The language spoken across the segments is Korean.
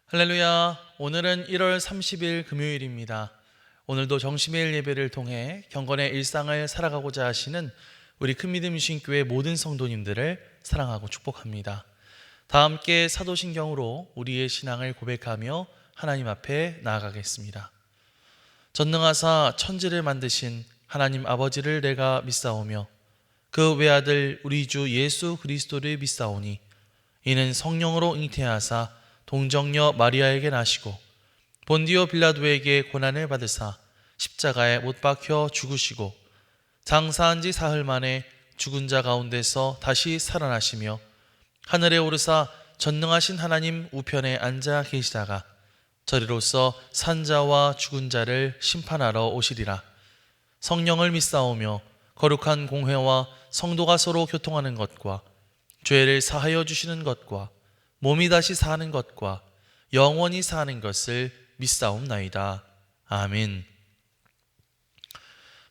할렐루야. 오늘은 1월 30일 금요일입니다. 오늘도 정심의 예배를 통해 경건의 일상을 살아가고자 하시는 우리 큰믿음 신교회 모든 성도님들을 사랑하고 축복합니다. 다 함께 사도신경으로 우리의 신앙을 고백하며 하나님 앞에 나아가겠습니다. 전능하사 천지를 만드신 하나님 아버지를 내가 믿사오며 그 외아들 우리 주 예수 그리스도를 믿사오니 이는 성령으로 잉태하사 동정녀 마리아에게 나시고 본디오 빌라도에게 고난을 받으사 십자가에 못 박혀 죽으시고 장사한 지 사흘 만에 죽은 자 가운데서 다시 살아나시며 하늘에 오르사 전능하신 하나님 우편에 앉아 계시다가 저리로서 산자와 죽은 자를 심판하러 오시리라. 성령을 믿사오며 거룩한 공회와 성도가 서로 교통하는 것과 죄를 사하여 주시는 것과 몸이 다시 사는 것과 영원히 사는 것을 믿사옵나이다. 아멘.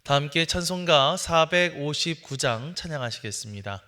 다 함께 찬송가 459장 찬양하시겠습니다.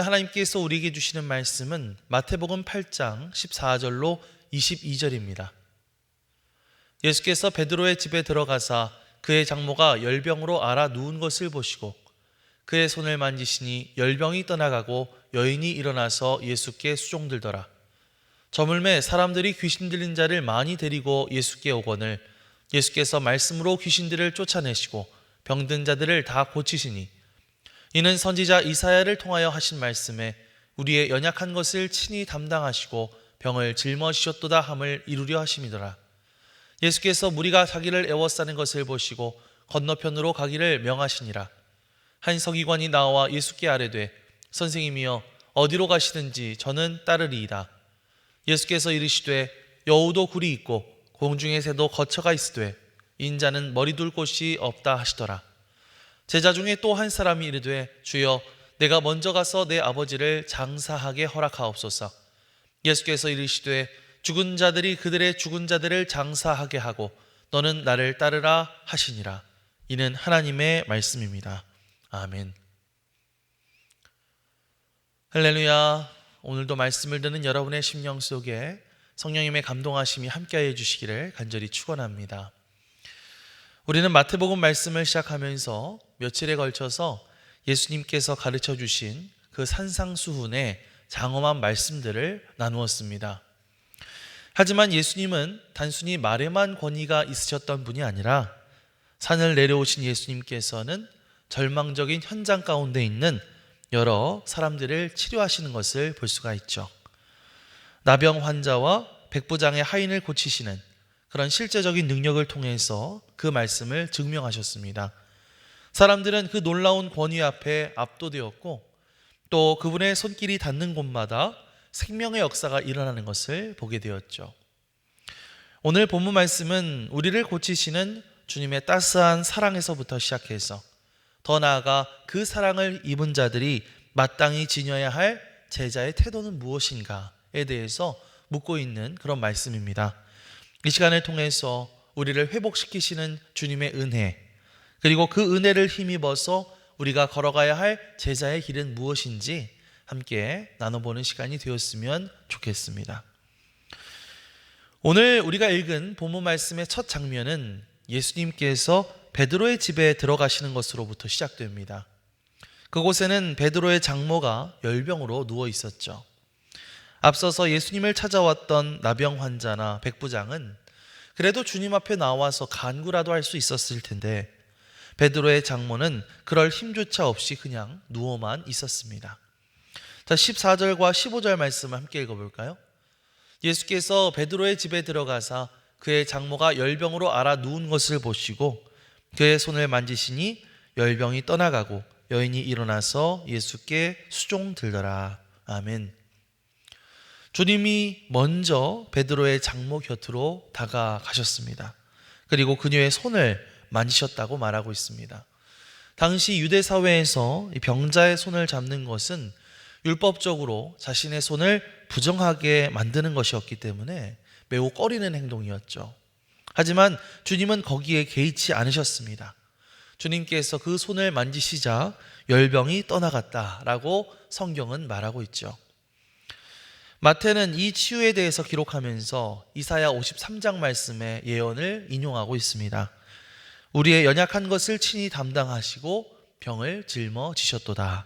오늘 하나님께서 우리에게 주시는 말씀은 마태복음 8장 14절로 22절입니다. 예수께서 베드로의 집에 들어가사 그의 장모가 열병으로 앓아 누운 것을 보시고 그의 손을 만지시니 열병이 떠나가고 여인이 일어나서 예수께 수종들더라. 저물매 사람들이 귀신 들린 자를 많이 데리고 예수께 오거늘 예수께서 말씀으로 귀신들을 쫓아내시고 병든 자들을 다 고치시니 이는 선지자 이사야를 통하여 하신 말씀에 우리의 연약한 것을 친히 담당하시고 병을 짊어지셨도다 함을 이루려 하심이더라. 예수께서 무리가 자기를 애워싸는 것을 보시고 건너편으로 가기를 명하시니라. 한 서기관이 나와 예수께 아뢰되 선생님이여 어디로 가시든지 저는 따르리이다. 예수께서 이르시되 여우도 굴이 있고 공중의 새도 거처가 있으되 인자는 머리 둘 곳이 없다 하시더라. 제자 중에 또 한 사람이 이르되 주여 내가 먼저 가서 내 아버지를 장사하게 허락하옵소서. 예수께서 이르시되 죽은 자들이 그들의 죽은 자들을 장사하게 하고 너는 나를 따르라 하시니라. 이는 하나님의 말씀입니다. 아멘. 할렐루야. 오늘도 말씀을 듣는 여러분의 심령 속에 성령님의 감동하심이 함께해 주시기를 간절히 축원합니다. 우리는 마태복음 말씀을 시작하면서 며칠에 걸쳐서 예수님께서 가르쳐 주신 그 산상수훈의 장엄한 말씀들을 나누었습니다. 하지만 예수님은 단순히 말에만 권위가 있으셨던 분이 아니라 산을 내려오신 예수님께서는 절망적인 현장 가운데 있는 여러 사람들을 치료하시는 것을 볼 수가 있죠. 나병 환자와 백부장의 하인을 고치시는 그런 실제적인 능력을 통해서 그 말씀을 증명하셨습니다. 사람들은 그 놀라운 권위 앞에 압도되었고 또 그분의 손길이 닿는 곳마다 생명의 역사가 일어나는 것을 보게 되었죠. 오늘 본문 말씀은 우리를 고치시는 주님의 따스한 사랑에서부터 시작해서 더 나아가 그 사랑을 입은 자들이 마땅히 지녀야 할 제자의 태도는 무엇인가에 대해서 묻고 있는 그런 말씀입니다. 이 시간을 통해서 우리를 회복시키시는 주님의 은혜, 그리고 그 은혜를 힘입어서 우리가 걸어가야 할 제자의 길은 무엇인지 함께 나눠보는 시간이 되었으면 좋겠습니다. 오늘 우리가 읽은 본문 말씀의 첫 장면은 예수님께서 베드로의 집에 들어가시는 것으로부터 시작됩니다. 그곳에는 베드로의 장모가 열병으로 누워 있었죠. 앞서서 예수님을 찾아왔던 나병 환자나 백부장은 그래도 주님 앞에 나와서 간구라도 할 수 있었을 텐데 베드로의 장모는 그럴 힘조차 없이 그냥 누워만 있었습니다. 자, 14절과 15절 말씀을 함께 읽어볼까요? 예수께서 베드로의 집에 들어가사 그의 장모가 열병으로 앓아 누운 것을 보시고 그의 손을 만지시니 열병이 떠나가고 여인이 일어나서 예수께 수종 들더라. 아멘. 주님이 먼저 베드로의 장모 곁으로 다가가셨습니다. 그리고 그녀의 손을 만지셨다고 말하고 있습니다. 당시 유대 사회에서 병자의 손을 잡는 것은 율법적으로 자신의 손을 부정하게 만드는 것이었기 때문에 매우 꺼리는 행동이었죠. 하지만 주님은 거기에 개의치 않으셨습니다. 주님께서 그 손을 만지시자 열병이 떠나갔다라고 성경은 말하고 있죠. 마태는 이 치유에 대해서 기록하면서 이사야 53장 말씀의 예언을 인용하고 있습니다. 우리의 연약한 것을 친히 담당하시고 병을 짊어지셨도다.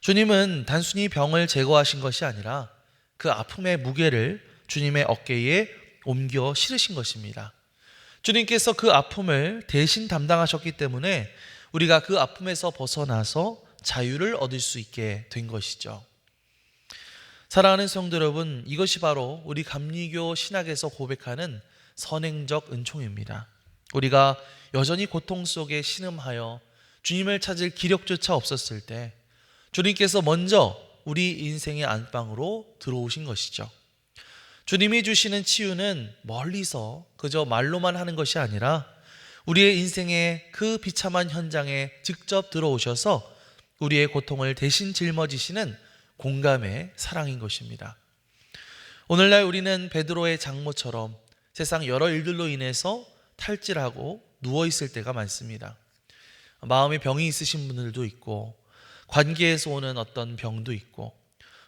주님은 단순히 병을 제거하신 것이 아니라 그 아픔의 무게를 주님의 어깨에 옮겨 실으신 것입니다. 주님께서 그 아픔을 대신 담당하셨기 때문에 우리가 그 아픔에서 벗어나서 자유를 얻을 수 있게 된 것이죠. 사랑하는 성도 여러분, 이것이 바로 우리 감리교 신학에서 고백하는 선행적 은총입니다. 우리가 여전히 고통 속에 신음하여 주님을 찾을 기력조차 없었을 때 주님께서 먼저 우리 인생의 안방으로 들어오신 것이죠. 주님이 주시는 치유는 멀리서 그저 말로만 하는 것이 아니라 우리의 인생의 그 비참한 현장에 직접 들어오셔서 우리의 고통을 대신 짊어지시는 공감의 사랑인 것입니다. 오늘날 우리는 베드로의 장모처럼 세상 여러 일들로 인해서 탈질하고 누워있을 때가 많습니다. 마음에 병이 있으신 분들도 있고 관계에서 오는 어떤 병도 있고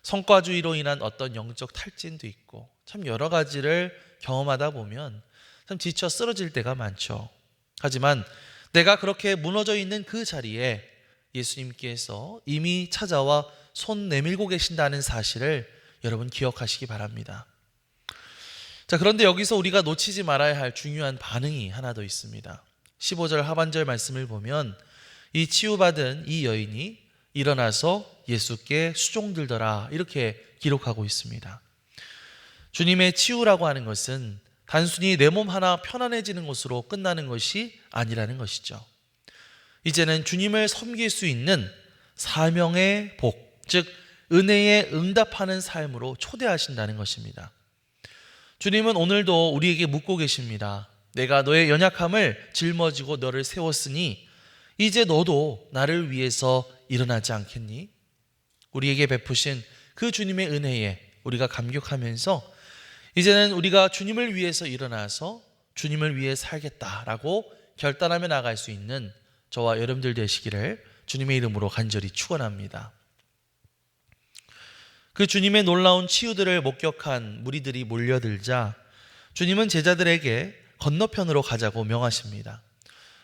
성과주의로 인한 어떤 영적 탈진도 있고 참 여러 가지를 경험하다 보면 참 지쳐 쓰러질 때가 많죠. 하지만 내가 그렇게 무너져 있는 그 자리에 예수님께서 이미 찾아와 손 내밀고 계신다는 사실을 여러분 기억하시기 바랍니다. 자, 그런데 여기서 우리가 놓치지 말아야 할 중요한 반응이 하나 더 있습니다. 15절 하반절 말씀을 보면 이 치유받은 이 여인이 일어나서 예수께 수종들더라 이렇게 기록하고 있습니다. 주님의 치유라고 하는 것은 단순히 내 몸 하나 편안해지는 것으로 끝나는 것이 아니라는 것이죠. 이제는 주님을 섬길 수 있는 사명의 복, 즉 은혜에 응답하는 삶으로 초대하신다는 것입니다. 주님은 오늘도 우리에게 묻고 계십니다. 내가 너의 연약함을 짊어지고 너를 세웠으니 이제 너도 나를 위해서 일어나지 않겠니? 우리에게 베푸신 그 주님의 은혜에 우리가 감격하면서 이제는 우리가 주님을 위해서 일어나서 주님을 위해 살겠다라고 결단하며 나갈 수 있는 저와 여러분들 되시기를 주님의 이름으로 간절히 축원합니다. 그 주님의 놀라운 치유들을 목격한 무리들이 몰려들자 주님은 제자들에게 건너편으로 가자고 명하십니다.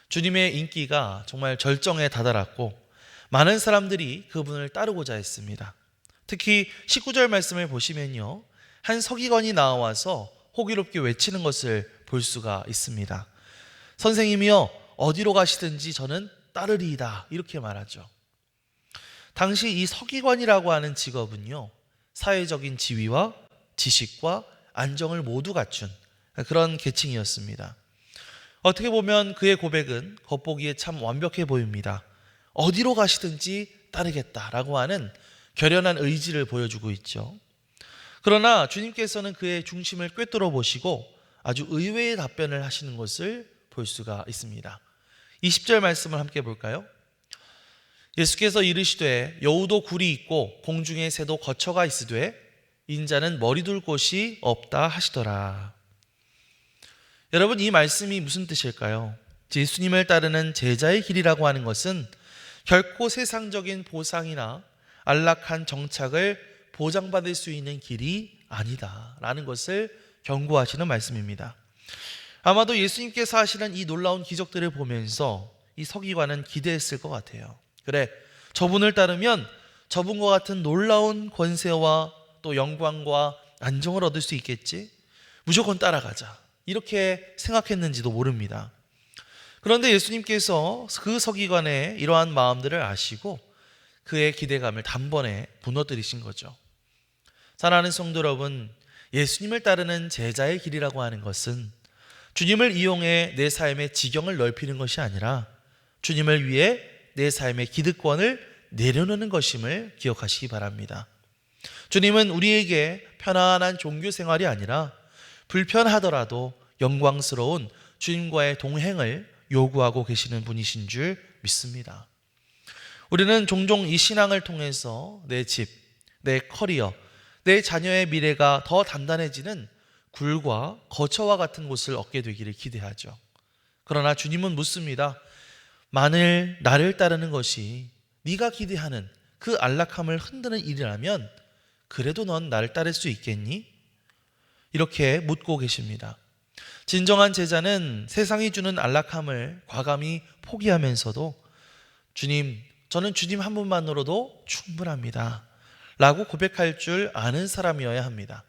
주님의 인기가 정말 절정에 다다랐고 많은 사람들이 그분을 따르고자 했습니다. 특히 19절 말씀을 보시면요, 한 서기관이 나와서 호기롭게 외치는 것을 볼 수가 있습니다. 선생님이여, 어디로 가시든지 저는 따르리이다, 이렇게 말하죠. 당시 이 서기관이라고 하는 직업은요, 사회적인 지위와 지식과 안정을 모두 갖춘 그런 계층이었습니다. 어떻게 보면 그의 고백은 겉보기에 참 완벽해 보입니다. 어디로 가시든지 따르겠다라고 하는 결연한 의지를 보여주고 있죠. 그러나 주님께서는 그의 중심을 꿰뚫어 보시고 아주 의외의 답변을 하시는 것을 볼 수가 있습니다. 20절 말씀을 함께 볼까요? 예수께서 이르시되 여우도 굴이 있고 공중의 새도 거처가 있으되 인자는 머리 둘 곳이 없다 하시더라. 여러분, 이 말씀이 무슨 뜻일까요? 예수님을 따르는 제자의 길이라고 하는 것은 결코 세상적인 보상이나 안락한 정착을 보장받을 수 있는 길이 아니다라는 것을 경고하시는 말씀입니다. 아마도 예수님께서 하시는 이 놀라운 기적들을 보면서 이 서기관은 기대했을 것 같아요. 그래, 저분을 따르면 저분과 같은 놀라운 권세와 또 영광과 안정을 얻을 수 있겠지? 무조건 따라가자, 이렇게 생각했는지도 모릅니다. 그런데 예수님께서 그 서기관의 이러한 마음들을 아시고 그의 기대감을 단번에 무너뜨리신 거죠. 사랑하는 성도 여러분, 예수님을 따르는 제자의 길이라고 하는 것은 주님을 이용해 내 삶의 지경을 넓히는 것이 아니라 주님을 위해 내 삶의 기득권을 내려놓는 것임을 기억하시기 바랍니다. 주님은 우리에게 편안한 종교 생활이 아니라 불편하더라도 영광스러운 주님과의 동행을 요구하고 계시는 분이신 줄 믿습니다. 우리는 종종 이 신앙을 통해서 내 집, 내 커리어, 내 자녀의 미래가 더 단단해지는 굴과 거처와 같은 곳을 얻게 되기를 기대하죠. 그러나 주님은 묻습니다. 만일 나를 따르는 것이 네가 기대하는 그 안락함을 흔드는 일이라면 그래도 넌 나를 따를 수 있겠니? 이렇게 묻고 계십니다. 진정한 제자는 세상이 주는 안락함을 과감히 포기하면서도 주님, 저는 주님 한 분만으로도 충분합니다 라고 고백할 줄 아는 사람이어야 합니다.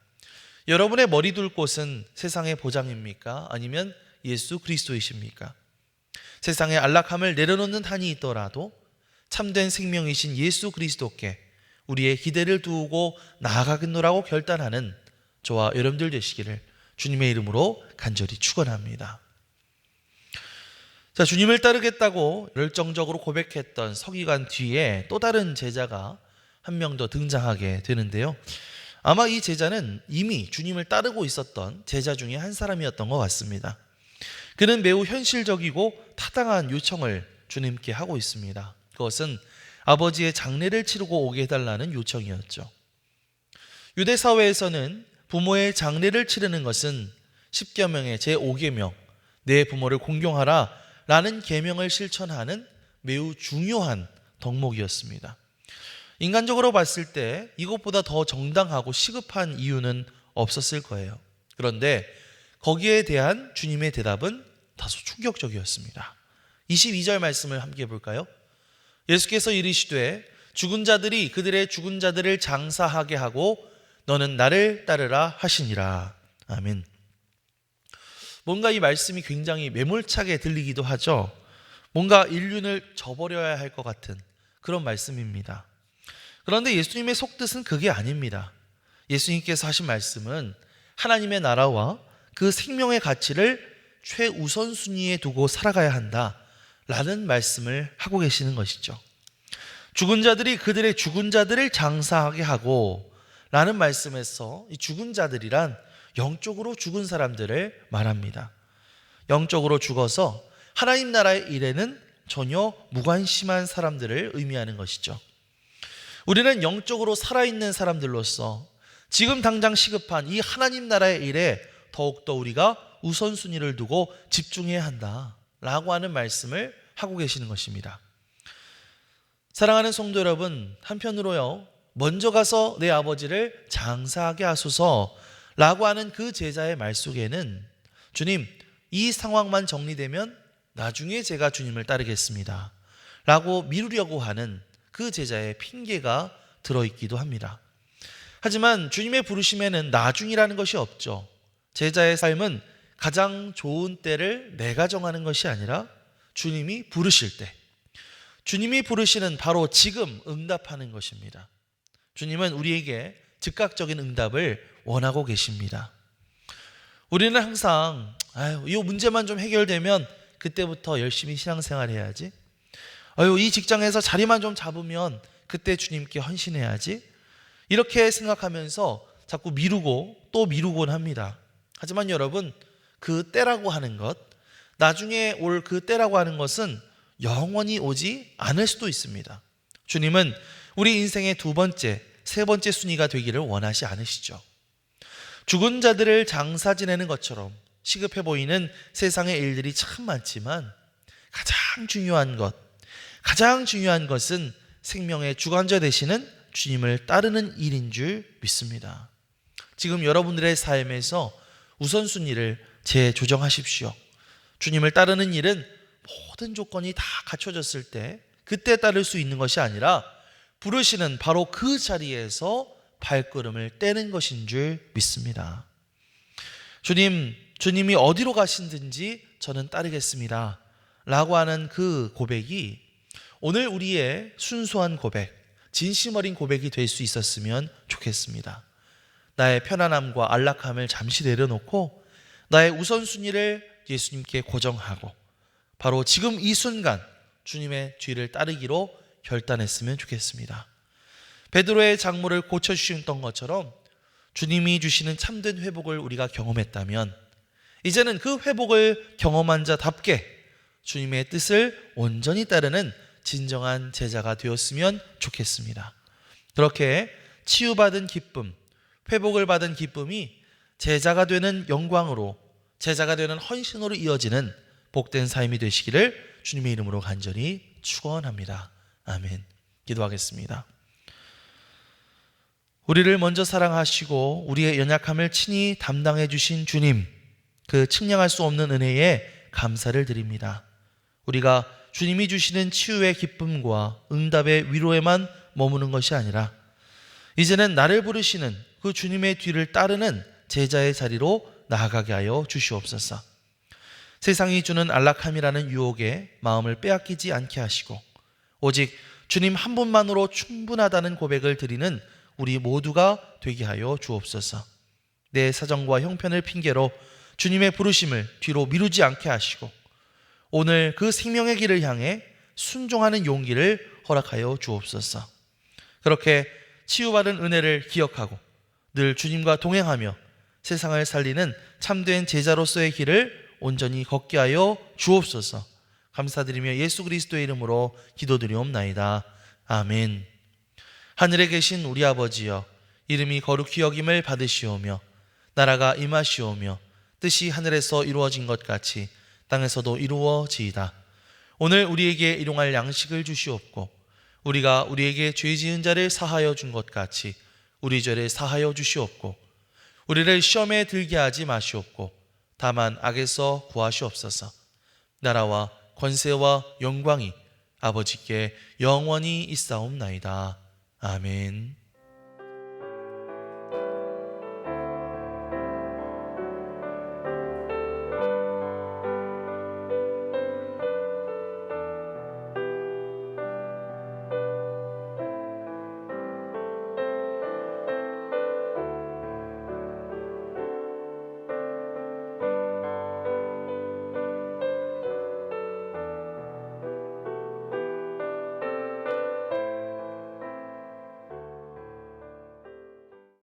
여러분의 머리 둘 곳은 세상의 보장입니까? 아니면 예수 그리스도이십니까? 세상의 안락함을 내려놓는 한이 있더라도 참된 생명이신 예수 그리스도께 우리의 기대를 두고 나아가겠노라고 결단하는 저와 여러분들 되시기를 주님의 이름으로 간절히 축원합니다. 자, 주님을 따르겠다고 열정적으로 고백했던 서기관 뒤에 또 다른 제자가 한 명 더 등장하게 되는데요. 아마 이 제자는 이미 주님을 따르고 있었던 제자 중에 한 사람이었던 것 같습니다. 그는 매우 현실적이고 타당한 요청을 주님께 하고 있습니다. 그것은 아버지의 장례를 치르고 오게 해달라는 요청이었죠. 유대 사회에서는 부모의 장례를 치르는 것은 10계명의 제5계명, 내 부모를 공경하라 라는 계명을 실천하는 매우 중요한 덕목이었습니다. 인간적으로 봤을 때 이것보다 더 정당하고 시급한 이유는 없었을 거예요. 그런데 거기에 대한 주님의 대답은 다소 충격적이었습니다. 22절 말씀을 함께 볼까요? 예수께서 이르시되 죽은 자들이 그들의 죽은 자들을 장사하게 하고 너는 나를 따르라 하시니라. 아멘. 뭔가 이 말씀이 굉장히 매몰차게 들리기도 하죠. 뭔가 인륜을 저버려야 할 것 같은 그런 말씀입니다. 그런데 예수님의 속뜻은 그게 아닙니다. 예수님께서 하신 말씀은 하나님의 나라와 그 생명의 가치를 최우선순위에 두고 살아가야 한다라는 말씀을 하고 계시는 것이죠. 죽은 자들이 그들의 죽은 자들을 장사하게 하고 라는 말씀에서 이 죽은 자들이란 영적으로 죽은 사람들을 말합니다. 영적으로 죽어서 하나님 나라의 일에는 전혀 무관심한 사람들을 의미하는 것이죠. 우리는 영적으로 살아있는 사람들로서 지금 당장 시급한 이 하나님 나라의 일에 더욱더 우리가 우선순위를 두고 집중해야 한다라고 하는 말씀을 하고 계시는 것입니다. 사랑하는 성도 여러분, 한편으로요, 먼저 가서 내 아버지를 장사하게 하소서라고 하는 그 제자의 말 속에는 주님, 이 상황만 정리되면 나중에 제가 주님을 따르겠습니다 라고 미루려고 하는 그 제자의 핑계가 들어있기도 합니다. 하지만 주님의 부르심에는 나중이라는 것이 없죠. 제자의 삶은 가장 좋은 때를 내가 정하는 것이 아니라 주님이 부르실 때, 주님이 부르시는 바로 지금 응답하는 것입니다. 주님은 우리에게 즉각적인 응답을 원하고 계십니다. 우리는 항상 이 문제만 좀 해결되면 그때부터 열심히 신앙생활 해야지, 이 직장에서 자리만 좀 잡으면 그때 주님께 헌신해야지, 이렇게 생각하면서 자꾸 미루고 또 미루곤 합니다. 하지만 여러분, 그 때라고 하는 것, 나중에 올 그 때라고 하는 것은 영원히 오지 않을 수도 있습니다. 주님은 우리 인생의 두 번째, 세 번째 순위가 되기를 원하지 않으시죠. 죽은 자들을 장사 지내는 것처럼 시급해 보이는 세상의 일들이 참 많지만 가장 중요한 것은 생명의 주관자 되시는 주님을 따르는 일인 줄 믿습니다. 지금 여러분들의 삶에서 우선순위를 재조정하십시오. 주님을 따르는 일은 모든 조건이 다 갖춰졌을 때 그때 따를 수 있는 것이 아니라 부르시는 바로 그 자리에서 발걸음을 떼는 것인 줄 믿습니다. 주님이 어디로 가신든지 저는 따르겠습니다 라고 하는 그 고백이 오늘 우리의 순수한 고백, 진심 어린 고백이 될 수 있었으면 좋겠습니다. 나의 편안함과 안락함을 잠시 내려놓고 나의 우선순위를 예수님께 고정하고 바로 지금 이 순간 주님의 뒤를 따르기로 결단했으면 좋겠습니다. 베드로의 장모를 고쳐주셨던 것처럼 주님이 주시는 참된 회복을 우리가 경험했다면 이제는 그 회복을 경험한 자답게 주님의 뜻을 온전히 따르는 진정한 제자가 되었으면 좋겠습니다. 그렇게 치유받은 기쁨, 회복을 받은 기쁨이 제자가 되는 영광으로, 제자가 되는 헌신으로 이어지는 복된 삶이 되시기를 주님의 이름으로 간절히 축원합니다. 아멘. 기도하겠습니다. 우리를 먼저 사랑하시고 우리의 연약함을 친히 담당해 주신 주님, 그 측량할 수 없는 은혜에 감사를 드립니다. 우리가 주님이 주시는 치유의 기쁨과 응답의 위로에만 머무는 것이 아니라 이제는 나를 부르시는 그 주님의 뒤를 따르는 제자의 자리로 나아가게 하여 주시옵소서. 세상이 주는 안락함이라는 유혹에 마음을 빼앗기지 않게 하시고 오직 주님 한 분만으로 충분하다는 고백을 드리는 우리 모두가 되게 하여 주옵소서. 내 사정과 형편을 핑계로 주님의 부르심을 뒤로 미루지 않게 하시고 오늘 그 생명의 길을 향해 순종하는 용기를 허락하여 주옵소서. 그렇게 치유받은 은혜를 기억하고 늘 주님과 동행하며 세상을 살리는 참된 제자로서의 길을 온전히 걷게 하여 주옵소서. 감사드리며 예수 그리스도의 이름으로 기도드리옵나이다. 아멘. 하늘에 계신 우리 아버지여, 이름이 거룩히 여김을 받으시오며 나라가 임하시오며 뜻이 하늘에서 이루어진 것 같이 땅에서도 이루어지이다. 오늘 우리에게 일용할 양식을 주시옵고 우리가 우리에게 죄 지은 자를 사하여 준 것 같이 우리 죄를 사하여 주시옵고 우리를 시험에 들게 하지 마시옵고 다만 악에서 구하시옵소서. 나라와 권세와 영광이 아버지께 영원히 있사옵나이다. 아멘.